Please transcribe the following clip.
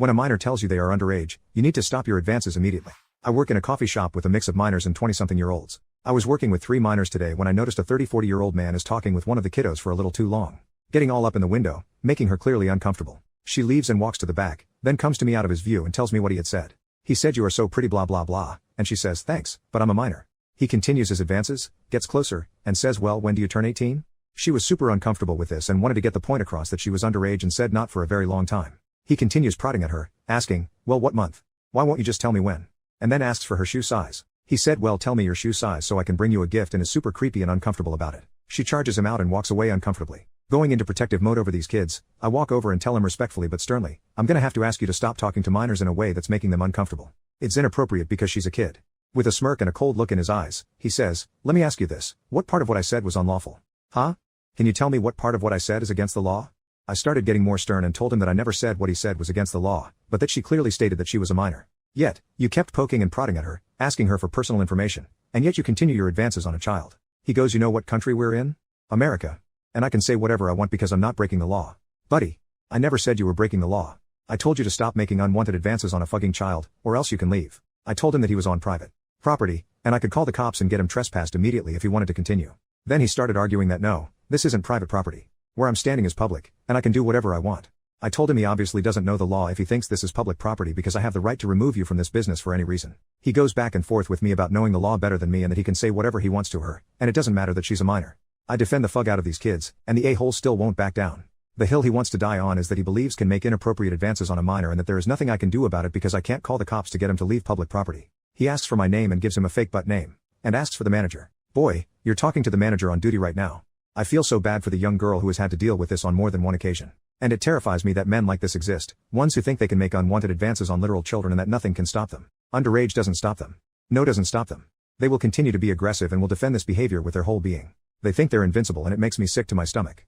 When a minor tells you they are underage, you need to stop your advances immediately. I work in a coffee shop with a mix of minors and 20-something-year-olds. I was working with 3 minors today when I noticed a 30-40-year-old man is talking with one of the kiddos for a little too long. Getting all up in the window, making her clearly uncomfortable. She leaves and walks to the back, then comes to me out of his view and tells me what he had said. He said, "You are so pretty blah blah blah," and she says, "Thanks, but I'm a minor." He continues his advances, gets closer, and says, "Well, when do you turn 18? She was super uncomfortable with this and wanted to get the point across that she was underage and said not for a very long time. He continues prodding at her, asking, "Well, what month? Why won't you just tell me when?" And then asks for her shoe size. He said, "Well, tell me your shoe size so I can bring you a gift," and is super creepy and uncomfortable about it. She charges him out and walks away uncomfortably. Going into protective mode over these kids, I walk over and tell him respectfully but sternly, "I'm gonna have to ask you to stop talking to minors in a way that's making them uncomfortable. It's inappropriate because she's a kid." With a smirk and a cold look in his eyes, he says, "Let me ask you this, what part of what I said was unlawful? Huh? Can you tell me what part of what I said is against the law?" I started getting more stern and told him that I never said what he said was against the law, but that she clearly stated that she was a minor. Yet, you kept poking and prodding at her, asking her for personal information, and yet you continue your advances on a child. He goes, "You know what country we're in? America. And I can say whatever I want because I'm not breaking the law." Buddy, I never said you were breaking the law. I told you to stop making unwanted advances on a fucking child, or else you can leave. I told him that he was on private property, and I could call the cops and get him trespassed immediately if he wanted to continue. Then he started arguing that no, this isn't private property. Where I'm standing is public, and I can do whatever I want. I told him he obviously doesn't know the law if he thinks this is public property because I have the right to remove you from this business for any reason. He goes back and forth with me about knowing the law better than me and that he can say whatever he wants to her, and it doesn't matter that she's a minor. I defend the fuck out of these kids, and the a-hole still won't back down. The hill he wants to die on is that he believes can make inappropriate advances on a minor and that there is nothing I can do about it because I can't call the cops to get him to leave public property. He asks for my name and gives him a fake butt name. And asks for the manager. Boy, you're talking to the manager on duty right now. I feel so bad for the young girl who has had to deal with this on more than one occasion. And it terrifies me that men like this exist, ones who think they can make unwanted advances on literal children and that nothing can stop them. Underage doesn't stop them. No doesn't stop them. They will continue to be aggressive and will defend this behavior with their whole being. They think they're invincible and it makes me sick to my stomach.